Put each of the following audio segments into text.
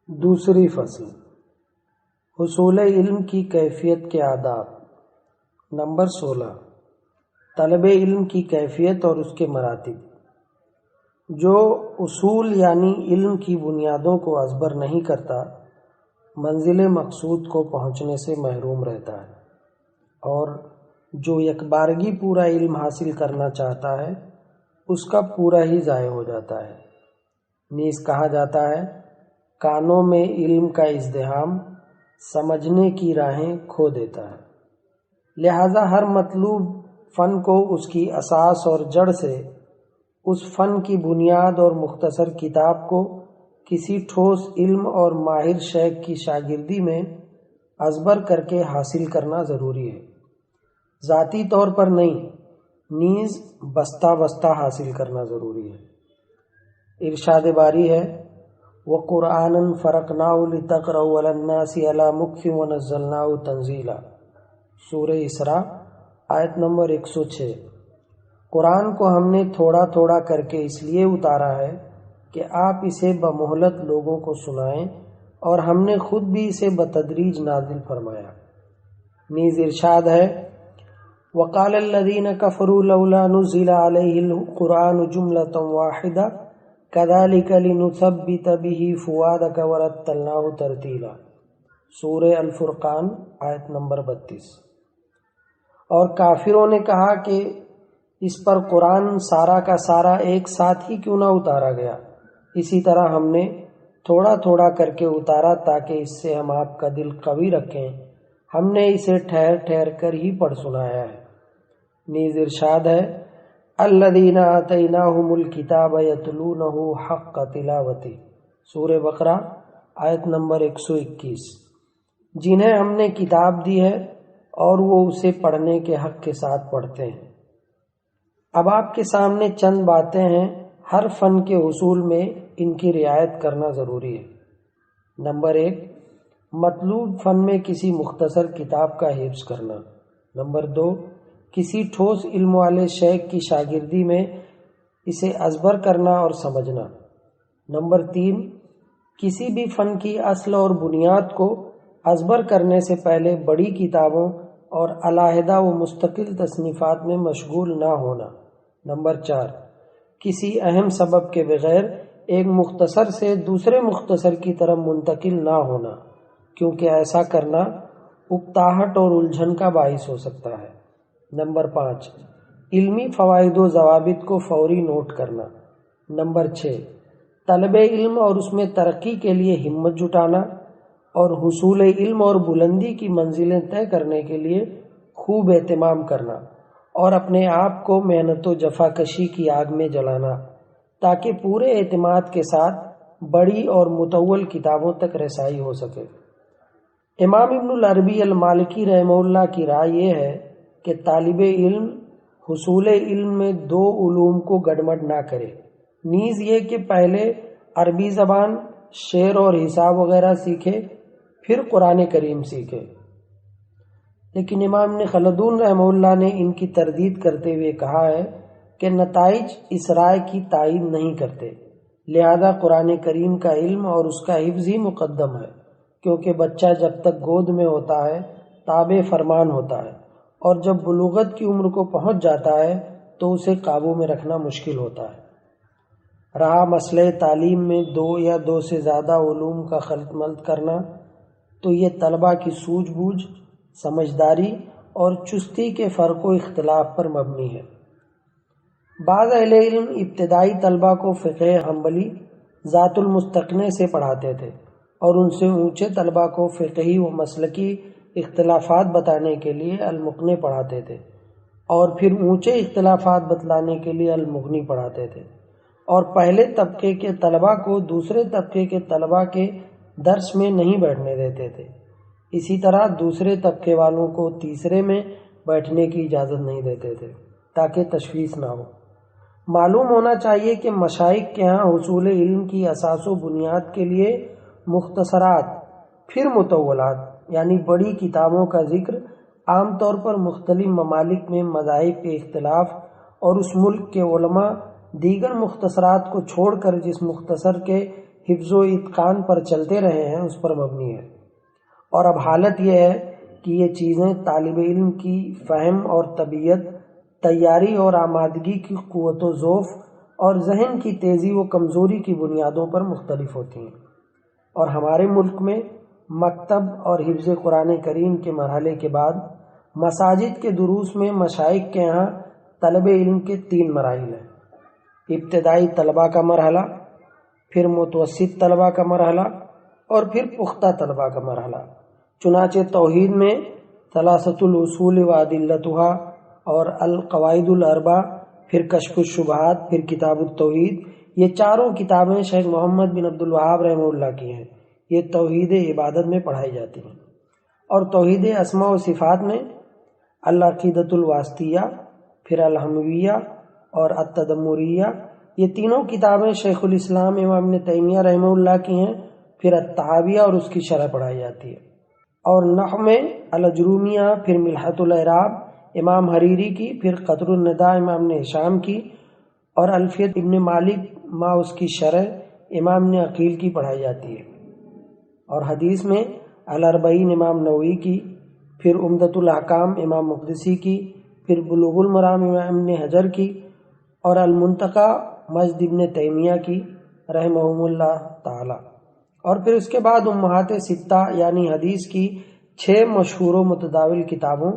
دوسری فصل، حصول علم کی کیفیت کے آداب۔ نمبر 16، طلب علم کی کیفیت اور اس کے مراتب۔ جو اصول یعنی علم کی بنیادوں کو ازبر نہیں کرتا، منزل مقصود کو پہنچنے سے محروم رہتا ہے، اور جو یکبارگی پورا علم حاصل کرنا چاہتا ہے اس کا پورا ہی ضائع ہو جاتا ہے۔ نیز کہا جاتا ہے، کانوں میں علم کا ازدحام سمجھنے کی راہیں کھو دیتا ہے۔ لہذا ہر مطلوب فن کو اس کی اساس اور جڑ سے، اس فن کی بنیاد اور مختصر کتاب کو کسی ٹھوس علم اور ماہر شیخ کی شاگردی میں ازبر کر کے حاصل کرنا ضروری ہے۔ ذاتی طور پر نہیں، نیز بستہ بستہ حاصل کرنا ضروری ہے۔ ارشاد باری ہے، وَقُرْآنًا فَرَقْنَاهُ لِتَقْرَأَهُ عَلَى النَّاسِ عَلَى مُكْثٍ وَنَزَّلْنَاهُ تَنزِيلًا۔ سورہ اسراء آیت نمبر 106۔ قرآن کو ہم نے تھوڑا تھوڑا کر کے اس لیے اتارا ہے کہ آپ اسے بمہلت لوگوں کو سنائیں، اور ہم نے خود بھی اسے بتدریج نازل فرمایا۔ نیز ارشاد ہے، وَقَالَ الَّذِينَ كَفَرُوا لَوْلَا نُزِّلَ عَلَيْهِ الْقُرْآنُ جُمْلَةً وَاحِدَةً كَذَلِكَ لِنُثَبِّتَ بِهِ فُؤَادَكَ وَرَتَّلْنَاهُ تَرْتِيلًا۔ سورہ الفرقان آیت نمبر 32۔ اور کافروں نے کہا کہ اس پر قرآن سارا کا سارا ایک ساتھ ہی کیوں نہ اتارا گیا؟ اسی طرح ہم نے تھوڑا تھوڑا کر کے اتارا تاکہ اس سے ہم آپ کا دل قوی رکھیں۔ ہم نے اسے ٹھہر ٹھہر کر ہی پڑھ سنایا ہے۔ نیز ارشاد ہے، الذین آتیناہم الکتاب یتلونہ حق تلاوتہ۔ سورہ بقرہ آیت نمبر 121۔ جنہیں ہم نے کتاب دی ہے اور وہ اسے پڑھنے کے حق کے ساتھ پڑھتے ہیں۔ اب آپ کے سامنے چند باتیں ہیں، ہر فن کے حصول میں ان کی رعایت کرنا ضروری ہے۔ نمبر 1، مطلوب فن میں کسی مختصر کتاب کا حفظ کرنا۔ نمبر 2، کسی ٹھوس علم والے شیخ کی شاگردی میں اسے ازبر کرنا اور سمجھنا۔ نمبر 3، کسی بھی فن کی اصل اور بنیاد کو ازبر کرنے سے پہلے بڑی کتابوں اور علیحدہ و مستقل تصنیفات میں مشغول نہ ہونا۔ نمبر 4، کسی اہم سبب کے بغیر ایک مختصر سے دوسرے مختصر کی طرف منتقل نہ ہونا، کیونکہ ایسا کرنا اکتاہٹ اور الجھن کا باعث ہو سکتا ہے۔ نمبر 5، علمی فوائد و ضوابط کو فوری نوٹ کرنا۔ نمبر 6، طلب علم اور اس میں ترقی کے لیے ہمت جٹانا، اور حصول علم اور بلندی کی منزلیں طے کرنے کے لیے خوب اہتمام کرنا، اور اپنے آپ کو محنت و جفا کشی کی آگ میں جلانا، تاکہ پورے اعتماد کے ساتھ بڑی اور مطول کتابوں تک رسائی ہو سکے۔ امام ابن العربی المالکی رحمہ اللہ کی رائے یہ ہے کہ طالب علم حصول علم میں دو علوم کو گڑمڑ نہ کرے، نیز یہ کہ پہلے عربی زبان، شعر اور حساب وغیرہ سیکھے، پھر قرآن کریم سیکھے۔ لیکن امام ابن خلدون رحمہ اللہ نے ان کی تردید کرتے ہوئے کہا ہے کہ نتائج اس رائے کی تائید نہیں کرتے، لہذا قرآن کریم کا علم اور اس کا حفظ ہی مقدم ہے، کیونکہ بچہ جب تک گود میں ہوتا ہے تابع فرمان ہوتا ہے، اور جب بلوغت کی عمر کو پہنچ جاتا ہے تو اسے قابو میں رکھنا مشکل ہوتا ہے۔ رہا مسئلہ تعلیم میں دو یا دو سے زیادہ علوم کا خلط ملط کرنا، تو یہ طلبہ کی سوجھ بوجھ، سمجھداری اور چستی کے فرق و اختلاف پر مبنی ہے۔ بعض اہل علم ابتدائی طلبہ کو فقہ حنبلی ذات المستقنع سے پڑھاتے تھے، اور ان سے اونچے طلبہ کو فقہی و مسلکی اختلافات بتانے کے لیے المقنع پڑھاتے تھے، اور پھر اونچے اختلافات بتلانے کے لیے المغنی پڑھاتے تھے، اور پہلے طبقے کے طلبہ کو دوسرے طبقے کے طلبہ کے درس میں نہیں بیٹھنے دیتے تھے۔ اسی طرح دوسرے طبقے والوں کو تیسرے میں بیٹھنے کی اجازت نہیں دیتے تھے تاکہ تشویش نہ ہو۔ معلوم ہونا چاہیے کہ مشائخ کے ہاں حصول علم کی اساس و بنیاد کے لیے مختصرات، پھر مطولات یعنی بڑی کتابوں کا ذکر عام طور پر مختلف ممالک میں مذاہب کے اختلاف اور اس ملک کے علماء دیگر مختصرات کو چھوڑ کر جس مختصر کے حفظ و اتقان پر چلتے رہے ہیں اس پر مبنی ہے، اور اب حالت یہ ہے کہ یہ چیزیں طالب علم کی فہم اور طبیعت، تیاری اور آمادگی کی قوت و ضعف اور ذہن کی تیزی و کمزوری کی بنیادوں پر مختلف ہوتی ہیں، اور ہمارے ملک میں مکتب اور حفظ قرآن کریم کے مرحلے کے بعد مساجد کے دروس میں مشائخ کے ہاں طلب علم کے 3 مراحل ہیں: ابتدائی طلبہ کا مرحلہ، پھر متوسط طلبہ کا مرحلہ، اور پھر پختہ طلبہ کا مرحلہ۔ چنانچہ توحید میں ثلاثۃ الاصول و ادلتها اور القواعد الاربع، پھر کشف الشبہات، پھر کتاب التوحید، یہ چاروں کتابیں شیخ محمد بن عبد الوہاب رحمہ اللہ کی ہیں۔ یہ توحید عبادت میں پڑھائی جاتی ہیں، اور توحید اسماء و صفات میں العقیدۃ الواسطیہ، پھر الحمویہ اور التدمریہ، یہ تینوں کتابیں شیخ الاسلام امام ابن تیمیہ رحمہ اللہ کی ہیں۔ پھر التحاویہ اور اس کی شرح پڑھائی جاتی ہے، اور نحو میں الاجرومیہ، پھر ملحۃ الاعراب امام حریری کی، پھر قطر النداء امام ابن ہشام کی، اور الفیت ابن مالک ما اس کی شرح امام ابن عقیل کی پڑھائی جاتی ہے، اور حدیث میں الاربعین امام نووی کی، پھر عمدۃ الاحکام امام مقدسی کی، پھر بلوغ المرام امام ابن حجر کی، اور المنتقی مجد ابن تیمیہ کی رحمہم اللہ تعالی، اور پھر اس کے بعد امہات ستہ یعنی حدیث کی 6 مشہور و متداول کتابوں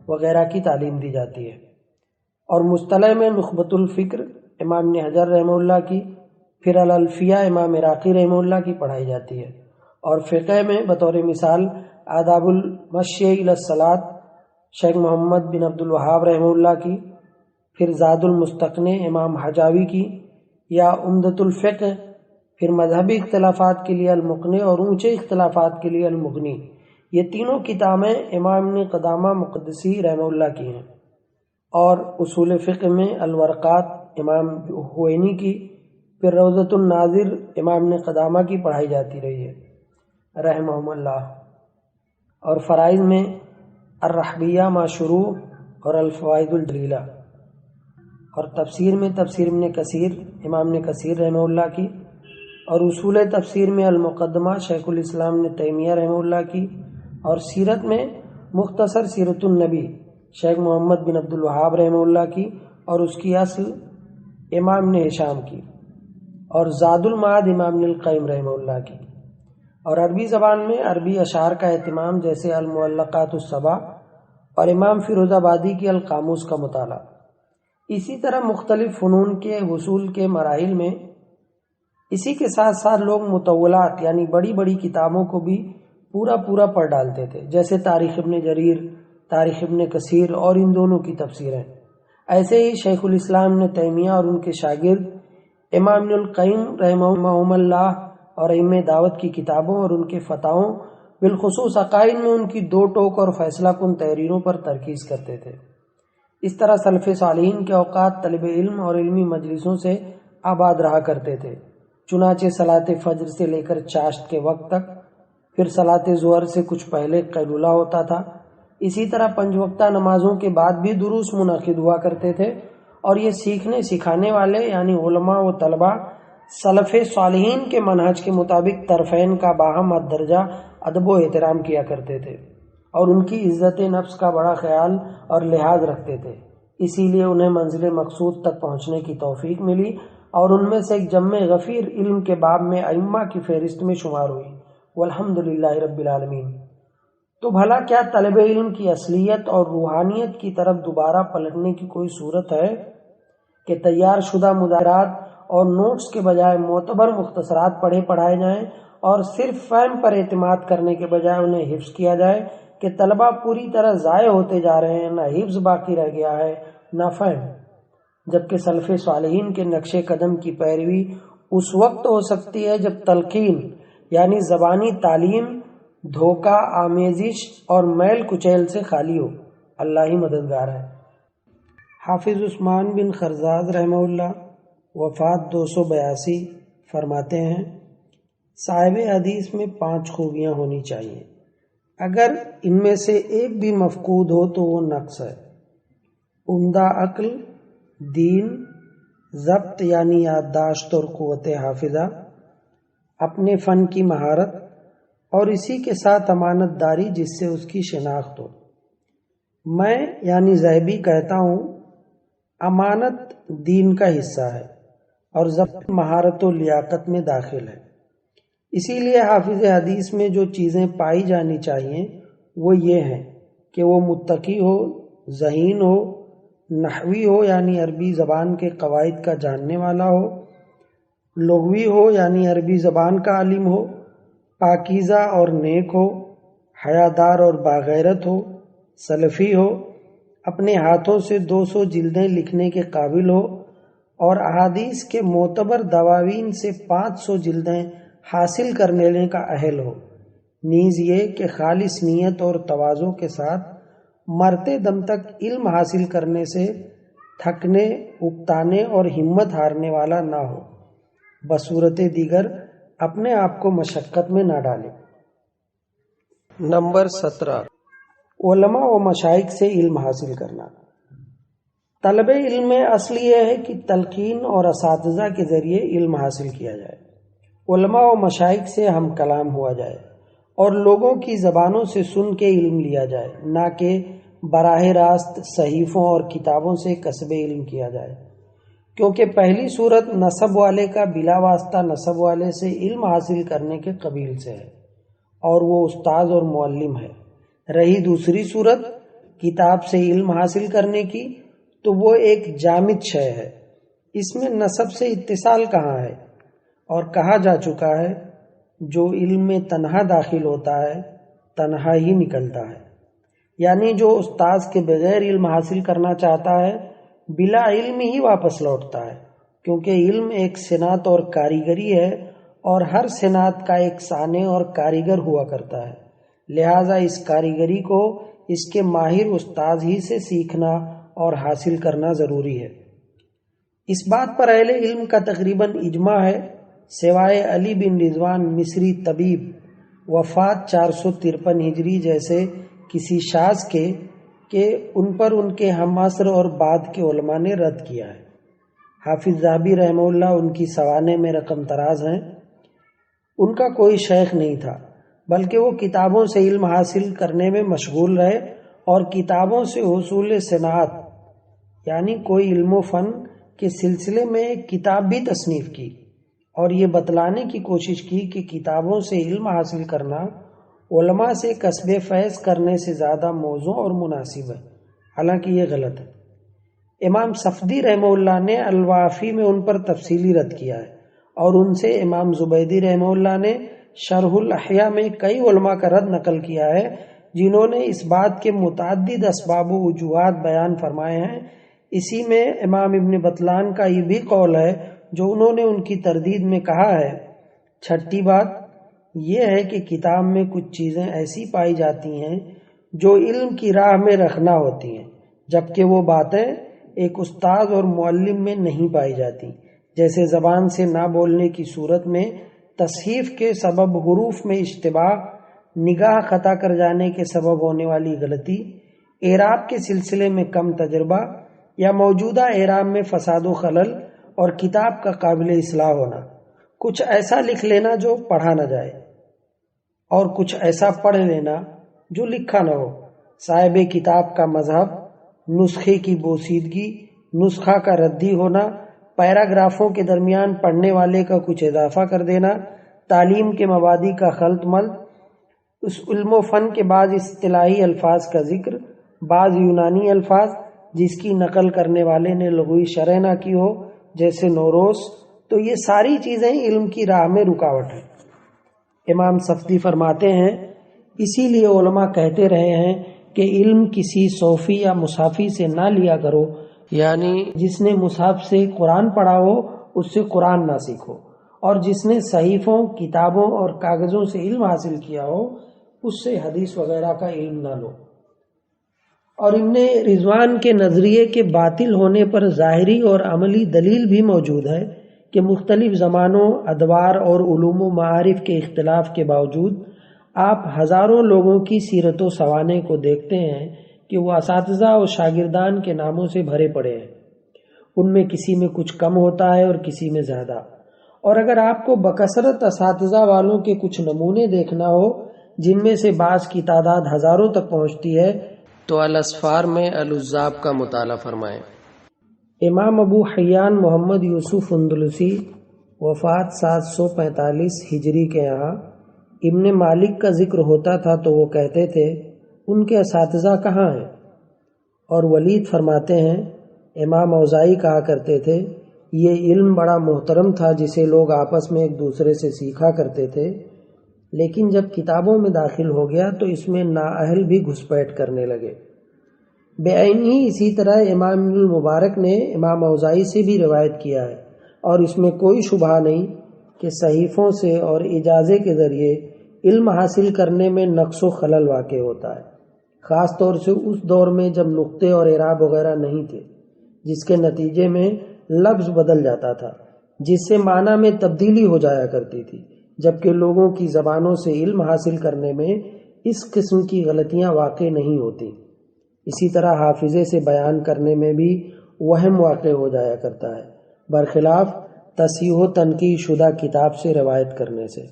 وغیرہ کی تعلیم دی جاتی ہے، اور مصطلح میں نخبۃ الفکر امام ابن حجر رحمہ اللہ کی، پھر الالفیہ امام عراقی رحمہ اللہ کی پڑھائی جاتی ہے، اور فقہ میں بطور مثال آداب المشی الی الصلاۃ شیخ محمد بن عبد الوہاب رحمہ اللہ کی، پھر زاد المستقنع امام حجاوی کی، یا عمدۃ الفقہ، پھر مذہبی اختلافات کے لیے المقنع، اور اونچے اختلافات کے لیے المغنی، یہ تینوں کتابیں امام ابن قدامہ مقدسی رحمہ اللہ کی ہیں، اور اصول فقہ میں الورقات امام ہوئینی کی، پھر روضۃ الناظر امام ابن قدامہ کی پڑھائی جاتی رہی ہے رحمہم اللہ، اور فرائض میں الرحبیہ ما شروع اور الفوائد الجلیلہ، اور تفسیر میں تفسیر ابن کثیر امام ابن کثیر رحمہ اللہ کی، اور اصول تفسیر میں المقدمہ شیخ الاسلام ابن تیمیہ رحمہ اللہ کی، اور سیرت میں مختصر سیرت النبی شیخ محمد بن عبد الوہاب رحمہ اللہ کی، اور اس کی اصل امام ابن ہشام کی، اور زاد المعاد امام ابن القیم رحمہ اللہ کی، اور عربی زبان میں عربی اشعار کا اہتمام جیسے المعلقات السبع اور امام فیروز آبادی کی القاموس کا مطالعہ۔ اسی طرح مختلف فنون کے حصول کے مراحل میں اسی کے ساتھ ساتھ لوگ مطولات یعنی بڑی بڑی کتابوں کو بھی پورا پڑھ ڈالتے تھے، جیسے تاریخ ابن جریر، تاریخ ابن کثیر اور ان دونوں کی تفسیریں۔ ایسے ہی شیخ الاسلام ابن تیمیہ اور ان کے شاگرد امام ابن القیم رحمہم اللہ اور ائمہ دعوت کی کتابوں اور ان کے فتاووں، بالخصوص عقائد میں ان کی 2 ٹوک اور فیصلہ کن تحریروں پر ترکیز کرتے تھے۔ اس طرح سلف صالحین کے اوقات طلب علم اور علمی مجلسوں سے آباد رہا کرتے تھے، چنانچہ صلاۃ فجر سے لے کر چاشت کے وقت تک، پھر صلاۃ ظہر سے کچھ پہلے قیلولہ ہوتا تھا۔ اسی طرح 5 وقتہ نمازوں کے بعد بھی دروس منعقد ہوا کرتے تھے، اور یہ سیکھنے سکھانے والے یعنی علماء و طلباء سلف صالحین کے منہج کے مطابق طرفین کا باہم درجہ ادب و احترام کیا کرتے تھے، اور ان کی عزت نفس کا بڑا خیال اور لحاظ رکھتے تھے، اسی لیے انہیں منزل مقصود تک پہنچنے کی توفیق ملی، اور ان میں سے ایک جمع غفیر علم کے باب میں ائمہ کی فہرست میں شمار ہوئی، والحمدللہ رب العالمین۔ تو بھلا کیا طلب علم کی اصلیت اور روحانیت کی طرف دوبارہ پلٹنے کی کوئی صورت ہے کہ تیار شدہ مذاکرات اور نوٹس کے بجائے معتبر مختصرات پڑھائے جائیں، اور صرف فہم پر اعتماد کرنے کے بجائے انہیں حفظ کیا جائے کہ طلبہ پوری طرح ضائع ہوتے جا رہے ہیں، نہ حفظ باقی رہ گیا ہے نہ فہم، جبکہ سلف صالحین کے نقش قدم کی پیروی اس وقت ہو سکتی ہے جب تلقین یعنی زبانی تعلیم دھوکہ آمیزش اور میل کچیل سے خالی ہو۔ اللہ ہی مددگار ہے۔ حافظ عثمان بن خرزاد رحمہ اللہ وفات 282 فرماتے ہیں، صاحب حدیث میں 5 خوبیاں ہونی چاہیے، اگر ان میں سے ایک بھی مفقود ہو تو وہ نقص ہے: عمدہ عقل، دین، ضبط یعنی یادداشت اور قوت حافظہ، اپنے فن کی مہارت اور اسی کے ساتھ امانت داری جس سے اس کی شناخت ہو۔ میں یعنی ذہبی کہتا ہوں امانت دین کا حصہ ہے اور ضبط مہارت و لیاقت میں داخل ہے۔ اسی لیے حافظ حدیث میں جو چیزیں پائی جانی چاہیے وہ یہ ہیں کہ وہ متقی ہو، ذہین ہو، نحوی ہو یعنی عربی زبان کے قواعد کا جاننے والا ہو، لغوی ہو یعنی عربی زبان کا عالم ہو، پاکیزہ اور نیک ہو، حیادار اور باغیرت ہو، سلفی ہو، اپنے ہاتھوں سے 200 جلدیں لکھنے کے قابل ہو اور احادیث کے معتبر دواوین سے 500 جلدیں حاصل کرنے کا اہل ہو، نیز یہ کہ خالص نیت اور تواضع کے ساتھ مرتے دم تک علم حاصل کرنے سے تھکنے، اکتانے اور ہمت ہارنے والا نہ ہو، بصورت دیگر اپنے آپ کو مشقت میں نہ ڈالے۔ نمبر 17، علماء و مشائخ سے علم حاصل کرنا۔ طلب علم میں اصل یہ ہے کہ تلقین اور اساتذہ کے ذریعے علم حاصل کیا جائے، علماء و مشائخ سے ہم کلام ہوا جائے اور لوگوں کی زبانوں سے سن کے علم لیا جائے، نہ کہ براہ راست صحیفوں اور کتابوں سے کسب علم کیا جائے، کیونکہ پہلی صورت نسب والے کا بلا واسطہ نسب والے سے علم حاصل کرنے کے قبیل سے ہے اور وہ استاد اور معلم ہے۔ رہی دوسری صورت کتاب سے علم حاصل کرنے کی تو وہ ایک جامد شے ہے، اس میں نسب سے اتصال کہاں ہے، اور کہا جا چکا ہے جو علم میں تنہا داخل ہوتا ہے تنہا ہی نکلتا ہے، یعنی جو استاذ کے بغیر علم حاصل کرنا چاہتا ہے بلا علم ہی واپس لوٹتا ہے، کیونکہ علم ایک صنعت اور کاریگری ہے اور ہر صنعت کا ایک صانع اور کاریگر ہوا کرتا ہے، لہذا اس کاریگری کو اس کے ماہر استاذ ہی سے سیکھنا اور حاصل کرنا ضروری ہے۔ اس بات پر اہل علم کا تقریباً اجماع ہے سوائے علی بن رضوان مصری طبیب وفات 453 ہجری جیسے کسی شاذ کے کہ ان پر ان کے ہم عصر اور بعد کے علماء نے رد کیا ہے۔ حافظ ذہبی رحمہ اللہ ان کی سوانح میں رقم تراز ہیں۔ ان کا کوئی شیخ نہیں تھا بلکہ وہ کتابوں سے علم حاصل کرنے میں مشغول رہے اور کتابوں سے حصول صنعت یعنی کوئی علم و فن کے سلسلے میں ایک کتاب بھی تصنیف کی اور یہ بتلانے کی کوشش کی کہ کتابوں سے علم حاصل کرنا علماء سے کسب فیض کرنے سے زیادہ موزوں اور مناسب ہے، حالانکہ یہ غلط ہے۔ امام صفدی رحمہ اللہ نے الوافی میں ان پر تفصیلی رد کیا ہے اور ان سے امام زبیدی رحمہ اللہ نے شرح الاحیاء میں کئی علماء کا رد نقل کیا ہے جنہوں نے اس بات کے متعدد اسباب و وجوہات بیان فرمائے ہیں۔ اسی میں امام ابن بطلان کا یہ بھی قول ہے جو انہوں نے ان کی تردید میں کہا ہے۔ چھٹی بات یہ ہے کہ کتاب میں کچھ چیزیں ایسی پائی جاتی ہیں جو علم کی راہ میں رکھنا ہوتی ہیں، جبکہ وہ باتیں ایک استاد اور معلم میں نہیں پائی جاتی، جیسے زبان سے نہ بولنے کی صورت میں تصحیف کے سبب حروف میں اشتباہ، نگاہ خطا کر جانے کے سبب ہونے والی غلطی، اعراب کے سلسلے میں کم تجربہ یا موجودہ اعراب میں فساد و خلل اور کتاب کا قابل اصلاح ہونا، کچھ ایسا لکھ لینا جو پڑھا نہ جائے اور کچھ ایسا پڑھ لینا جو لکھا نہ ہو، صاحب کتاب کا مذہب، نسخے کی بوسیدگی، نسخہ کا ردی ہونا، پیراگرافوں کے درمیان پڑھنے والے کا کچھ اضافہ کر دینا، تعلیم کے مبادی کا خلط ملط، اس علم و فن کے بعض اصطلاحی الفاظ کا ذکر، بعض یونانی الفاظ جس کی نقل کرنے والے نے لغوی شرح نہ کی ہو جیسے نوروس، تو یہ ساری چیزیں علم کی راہ میں رکاوٹ ہیں۔ امام صفدی فرماتے ہیں اسی لیے علماء کہتے رہے ہیں کہ علم کسی صوفی یا مصحفی سے نہ لیا کرو، یعنی جس نے مصحف سے قرآن پڑھا ہو اس سے قرآن نہ سیکھو، اور جس نے صحیفوں، کتابوں اور کاغذوں سے علم حاصل کیا ہو اس سے حدیث وغیرہ کا علم نہ لو۔ اور ابن رضوان کے نظریے کے باطل ہونے پر ظاہری اور عملی دلیل بھی موجود ہے کہ مختلف زمانوں، ادوار اور علوم و معارف کے اختلاف کے باوجود آپ ہزاروں لوگوں کی سیرت و سوانح کو دیکھتے ہیں کہ وہ اساتذہ و شاگردان کے ناموں سے بھرے پڑے ہیں، ان میں کسی میں کچھ کم ہوتا ہے اور کسی میں زیادہ، اور اگر آپ کو بکثرت اساتذہ والوں کے کچھ نمونے دیکھنا ہو جن میں سے بعض کی تعداد ہزاروں تک پہنچتی ہے تو الاسفار میں العزاب کا مطالعہ فرمائیں۔ امام ابو حیان محمد یوسف اندلسی وفات 745 ہجری کے یہاں ابن مالک کا ذکر ہوتا تھا تو وہ کہتے تھے ان کے اساتذہ کہاں ہیں؟ اور ولید فرماتے ہیں امام اوزاعی کہا کرتے تھے یہ علم بڑا محترم تھا جسے لوگ آپس میں ایک دوسرے سے سیکھا کرتے تھے، لیکن جب کتابوں میں داخل ہو گیا تو اس میں نااہل بھی گھسپیٹ کرنے لگے۔ بعینی اسی طرح امام المبارک نے امام اوزاعی سے بھی روایت کیا ہے، اور اس میں کوئی شبہ نہیں کہ صحیفوں سے اور اجازے کے ذریعے علم حاصل کرنے میں نقص و خلل واقع ہوتا ہے، خاص طور سے اس دور میں جب نقطے اور اعراب وغیرہ نہیں تھے، جس کے نتیجے میں لفظ بدل جاتا تھا جس سے معنی میں تبدیلی ہو جایا کرتی تھی، جبکہ لوگوں کی زبانوں سے علم حاصل کرنے میں اس قسم کی غلطیاں واقع نہیں ہوتی۔ اسی طرح حافظے سے بیان کرنے میں بھی وہم واقع ہو جایا کرتا ہے، برخلاف تصحیح و تنقیح شدہ کتاب سے روایت کرنے سے۔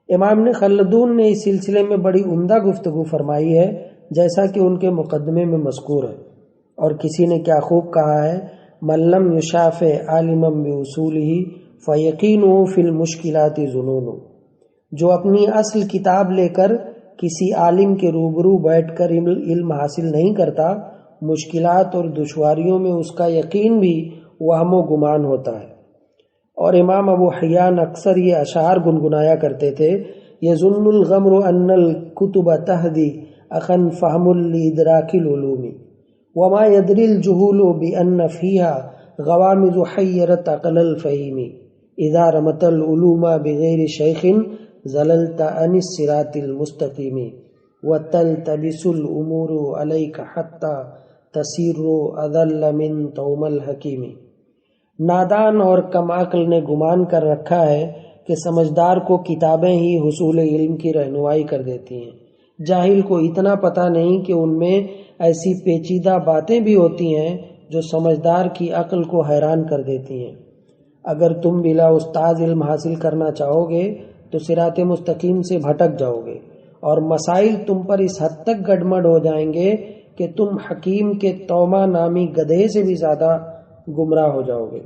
امام نے خلدون نے اس سلسلے میں بڑی عمدہ گفتگو فرمائی ہے، جیسا کہ ان کے مقدمے میں مذکور ہے، اور کسی نے کیا خوب کہا ہے من لم یشافع عالما باصولہ فیقینہ فی المشکلات ظنون، جو اپنی اصل کتاب لے کر کسی عالم کے روبرو بیٹھ کر علم حاصل نہیں کرتا، مشکلات اور دشواریوں میں اس کا یقین بھی وہم و گمان ہوتا ہے۔ اور امام ابو حیان اکثر یہ اشعار گنگنایا کرتے تھے یظن الغمر ان الکتب تہدی اخن فہم لادراک العلوم وما يدري الجهول بأن فيها غوامض حيرت عقل الفهيم اذا رمت العلوم بغير شيخ زللت عن الصراط المستقيم وتلتبس الامور عليك حتى تصير اضل من توم الحكيم۔ نادان اور کم عقل نے گمان کر رکھا ہے کہ سمجھدار کو کتابیں ہی حصول علم کی رہنمائی کر دیتی ہیں، جاہل کو اتنا پتہ نہیں کہ ان میں ایسی پیچیدہ باتیں بھی ہوتی ہیں جو سمجھدار کی عقل کو حیران کر دیتی ہیں۔ اگر تم بلا استاد علم حاصل کرنا چاہو گے تو صراط مستقیم سے بھٹک جاؤ گے، اور مسائل تم پر اس حد تک گڈمڈ ہو جائیں گے کہ تم حکیم کے توما نامی گدھے سے بھی زیادہ گمراہ ہو جاؤ گے۔